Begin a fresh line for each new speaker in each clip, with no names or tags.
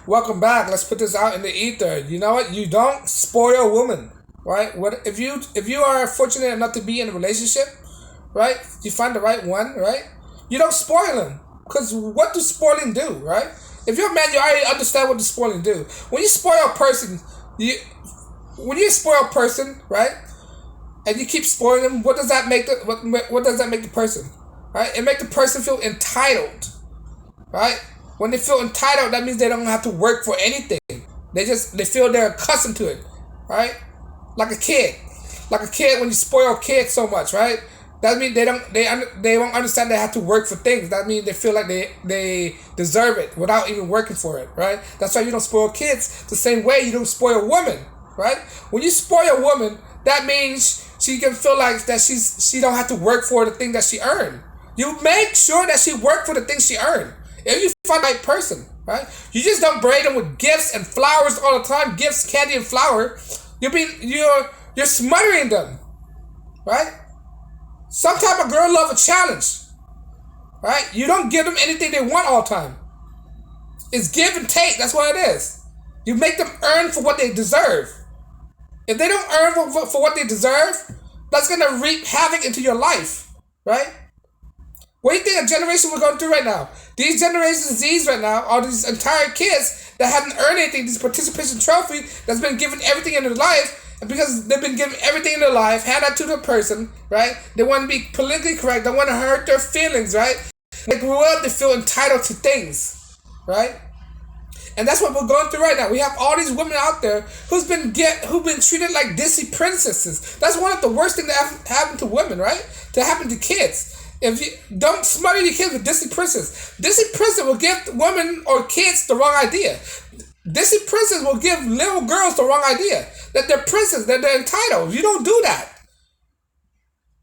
Welcome back. Let's put this out in the ether. You know what? You don't spoil a woman, right? What if you are fortunate enough to be in a relationship, right? You find the right one, right? You don't spoil him, because what does spoiling do, right? If you're a man, you already understand what the spoiling do. When you spoil a person, you when you spoil a person, right? And you keep spoiling them, what does that make what does that make the person, right? It makes the person feel entitled, right? When they feel entitled, that means they don't have to work for anything. They feel they're accustomed to it, right? Like a kid, when you spoil a kid so much, right? That means they won't understand they have to work for things. That means they feel like they deserve it without even working for it, right? That's why you don't spoil kids the same way you don't spoil a woman, right? When you spoil a woman, that means she can feel like that she don't have to work for the thing that she earned. You make sure that she worked for the things she earned. If you find the right person, right? You just don't braid them with gifts and flowers all the time. Gifts, candy, and flour. You're smothering them, right? Sometimes a girl love a challenge, right? You don't give them anything they want all the time. It's give and take. That's what it is. You make them earn for what they deserve. If they don't earn for what they deserve, that's gonna reap havoc into your life, right? What do you think a generation we're going through right now? These generations Z's right now are these entire kids that haven't earned anything, these participation trophies that's been given everything in their life, and because they've been given everything in their life, hand that to the person, right? They want to be politically correct, they want to hurt their feelings, right? They grew up, they feel entitled to things, right? And that's what we're going through right now. We have all these women out there who've been treated like Disney princesses. That's one of the worst things that happen to women, right? To happen to kids. If you don't smother your kids with Disney princess will give women or kids the wrong idea. Disney princess will give little girls the wrong idea that they're princess, that they're entitled. You don't do that.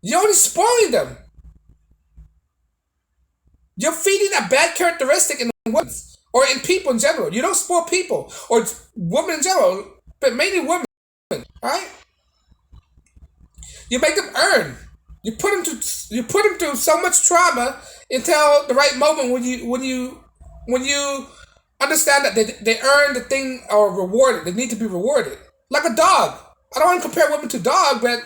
You're only spoiling them. You're feeding a bad characteristic in women or in people in general. You don't spoil people or women in general, but mainly women, right? You make them earn. You put them through so much trauma until the right moment when you understand that they earn the thing or rewarded. They need to be rewarded. Like a dog. I don't want to compare women to dog, but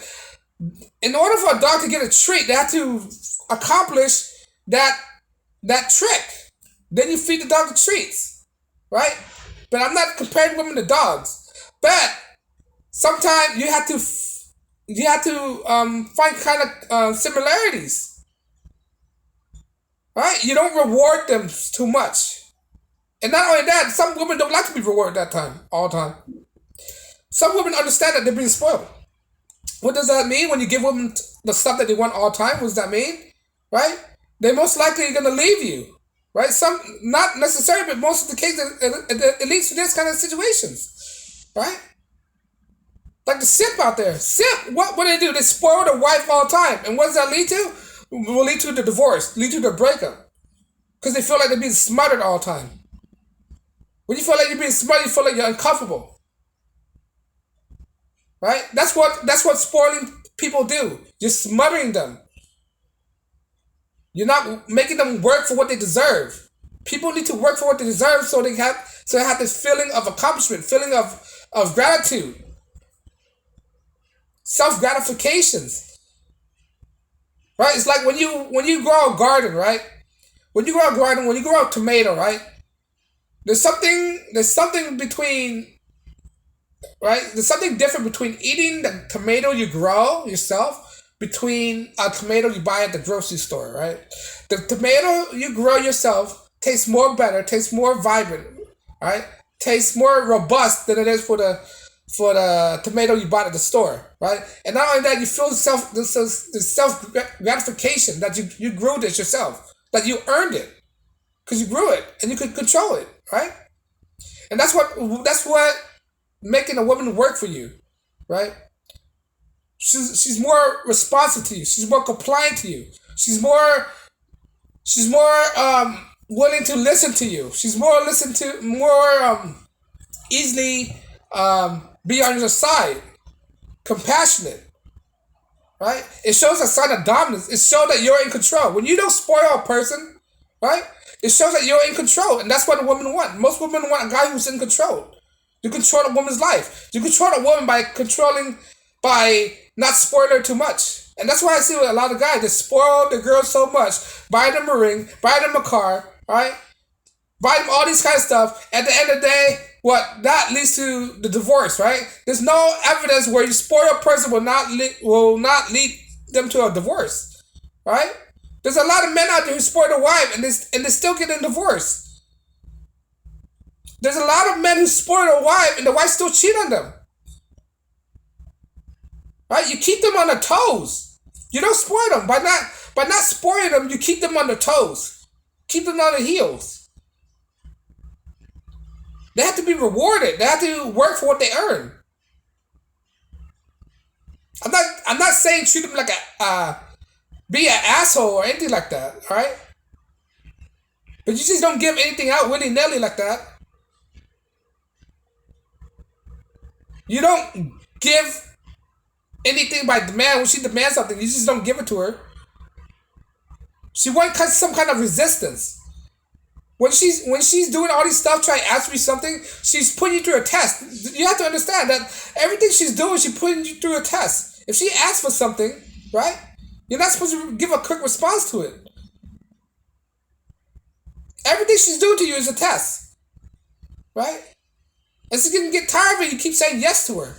in order for a dog to get a treat, they have to accomplish that trick. Then you feed the dog the treats, right? But I'm not comparing women to dogs. But sometimes you have to find kind of similarities, right? You don't reward them too much, and not only that, some women don't like to be rewarded all the time. Some women understand that they're being spoiled. What does that mean when you give women the stuff that they want all the time? What does that mean, right? They most likely are going to leave you, right? Some, not necessarily, but most of the cases, it leads to this kind of situations, right? Like the simp out there. Simp, what do they do? They spoil their wife all the time. And what does that lead to? It will lead to the divorce, lead to the breakup. Because they feel like they're being smothered all the time. When you feel like you're being smothered, you feel like you're uncomfortable. Right? That's what spoiling people do. You're smothering them. You're not making them work for what they deserve. People need to work for what they deserve so they have this feeling of accomplishment, feeling of gratitude. Self-gratifications, right? It's like when you grow a garden, right? When you grow a tomato, right? There's something between, right? There's something different between eating the tomato you grow yourself between a tomato you buy at the grocery store, right? The tomato you grow yourself tastes more better, tastes more vibrant, right? Tastes more robust than it is for the tomato you bought at the store, right? And not only that, you feel the self gratification that you grew this yourself, that you earned it, because you grew it and you could control it, right? And that's what making a woman work for you, right? She's more responsive to you. She's more compliant to you. She's more willing to listen to you. She's more easily be on your side, compassionate, right? It shows a sign of dominance. It shows that you're in control. When you don't spoil a person, right? It shows that you're in control, and that's what a woman want. Most women want a guy who's in control. You control a woman's life. You control a woman by not spoiling her too much. And that's why I see a lot of guys that spoil the girls so much, buy them a ring, buy them a car, right? Buy them all these kind of stuff. At the end of the day, what that leads to the divorce, right? There's no evidence where you spoil a person will not lead them to a divorce, right? There's a lot of men out there who spoil their wife and they still get a divorce. There's a lot of men who spoil their wife and the wife still cheat on them. Right? You keep them on their toes. You don't spoil them. By not spoiling them, you keep them on their toes. Keep them on their heels. They have to be rewarded. They have to work for what they earn. I'm not saying treat them like be an asshole or anything like that, alright? But you just don't give anything out willy-nilly like that. You don't give anything by demand. When she demands something, you just don't give it to her. She wants some kind of resistance. When she's doing all this stuff, trying to ask me something, she's putting you through a test. You have to understand that everything she's doing, she's putting you through a test. If she asks for something, right, you're not supposed to give a quick response to it. Everything she's doing to you is a test, right? And she's gonna get tired of it. You keep saying yes to her.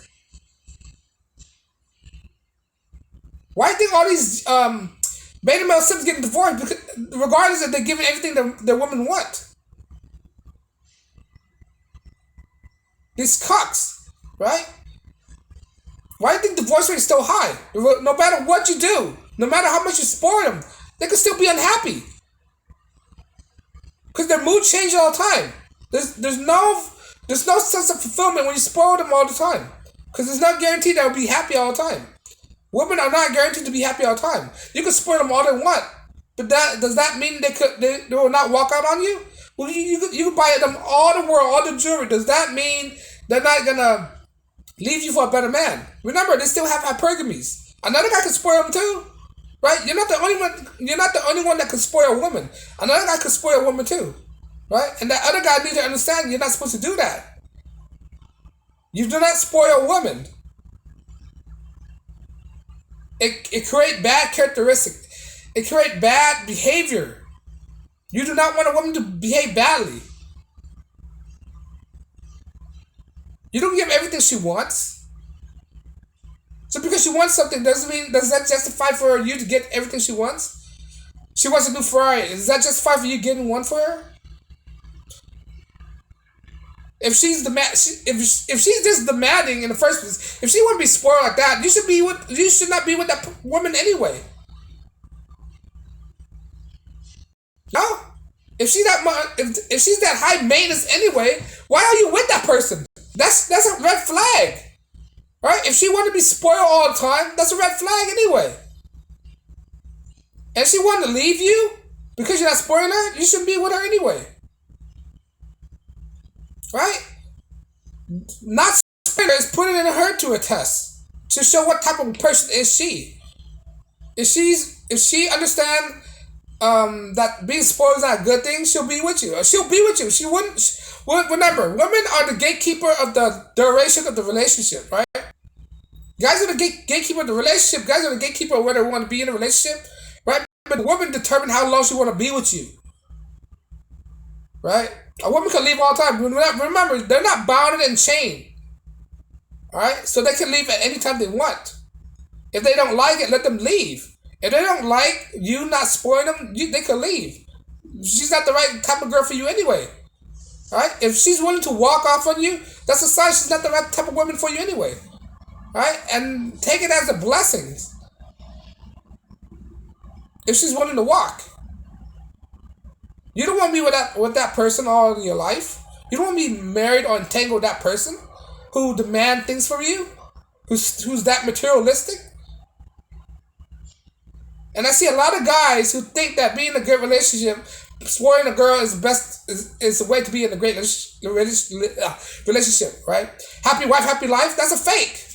Why do you think all these beta male simps getting divorced? Because regardless if they're giving everything the women want. These cucks, right? Why do you think divorce rate is so high? No matter what you do, no matter how much you spoil them, they can still be unhappy. Because their mood changes all the time. There's no sense of fulfillment when you spoil them all the time. Because there's no guarantee they'll be happy all the time. Women are not guaranteed to be happy all the time. You can spoil them all they want, but does that mean they will not walk out on you? Well, you can buy them all the world, all the jewelry. Does that mean they're not gonna leave you for a better man? Remember, they still have hypergamies. Another guy can spoil them too, right? You're not the only one. You're not the only one that can spoil a woman. Another guy can spoil a woman too, right? And that other guy needs to understand you're not supposed to do that. You do not spoil a woman. It creates bad characteristics. It creates bad behavior. You do not want a woman to behave badly. You don't give everything she wants. So because she wants something does that justify for you to get everything she wants? She wants a new Ferrari. Does that justify for you getting one for her? If she's if she's just demanding in the first place, if she want to be spoiled like that, you should not be with that woman anyway. No, if she's that high maintenance anyway, why are you with that person? That's a red flag, right? If she want to be spoiled all the time, that's a red flag anyway. And if she want to leave you because you're not spoiling her, you shouldn't be with her anyway. Right? Not spoiler is putting her to a test to show what type of person is she. If she understand that being spoiled is not a good thing, she'll be with you. She'll be with you. She wouldn't. Remember, women are the gatekeeper of the duration of the relationship, right? Guys are the gatekeeper of the relationship. Guys are the gatekeeper of whether they want to be in a relationship, right? But the woman determine how long she want to be with you, right? A woman can leave all the time. Remember, they're not bounded and chained. Alright? So they can leave at any time they want. If they don't like it, let them leave. If they don't like you not spoiling them, they can leave. She's not the right type of girl for you anyway. Alright? If she's willing to walk off on you, that's a sign she's not the right type of woman for you anyway. Alright? And take it as a blessing. If she's willing to walk. You don't want to be with that person all in your life. You don't want to be married or entangled with that person who demand things from you, who's that materialistic. And I see a lot of guys who think that being in a good relationship, spoiling a girl is a way to be in a great relationship, right? Happy wife, happy life. That's a fake,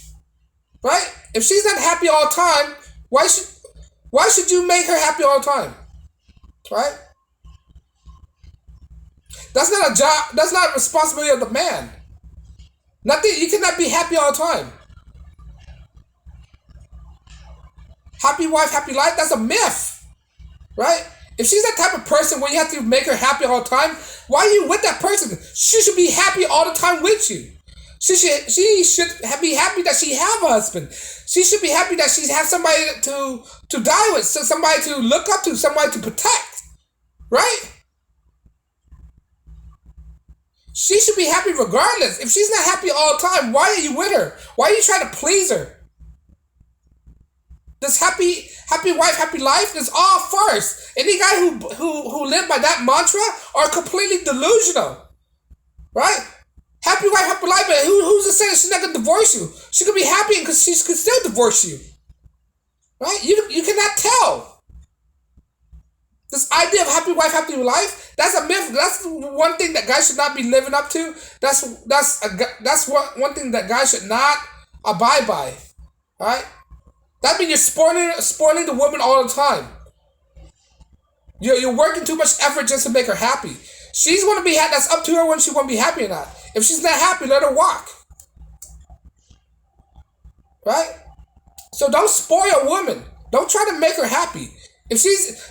right? If she's not happy all the time, why should you make her happy all the time, right? That's not a job. That's not a responsibility of the man. Nothing. You cannot be happy all the time. Happy wife, happy life. That's a myth, right? If she's that type of person where you have to make her happy all the time, why are you with that person? She should be happy all the time with you. She should be happy that she have a husband. She should be happy that she has somebody to die with, so somebody to look up to, somebody to protect, right? She should be happy regardless. If she's not happy all the time, why are you with her? Why are you trying to please her? This happy wife, happy life is all farce. Any guy who live by that mantra are completely delusional, right? Happy wife, happy life, but who's to say that she's not gonna divorce you? She could be happy because she could still divorce you, right? You cannot tell. This idea of happy wife, happy life, that's a myth. That's one thing that guys should not be living up to. That's one thing that guys should not abide by, right? That means you're spoiling the woman all the time. You're working too much effort just to make her happy. She's gonna be happy. That's up to her when she wanna be happy or not. If she's not happy, let her walk. Right? So don't spoil a woman. Don't try to make her happy. If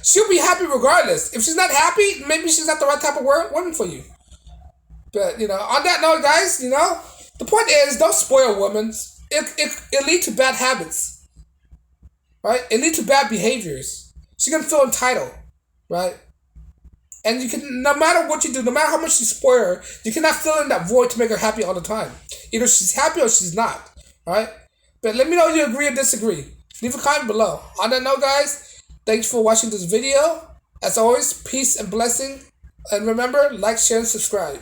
she'll be happy regardless. If she's not happy, maybe she's not the right type of woman for you. But on that note, guys, the point is don't spoil women. It leads to bad habits. Right? It leads to bad behaviors. She's gonna feel entitled, right? And you can, no matter what you do, no matter how much you spoil her, you cannot fill in that void to make her happy all the time. Either she's happy or she's not, right? But let me know if you agree or disagree. Leave a comment below. On that note, guys, thanks for watching this video. As always, peace and blessing. And remember, like, share, and subscribe.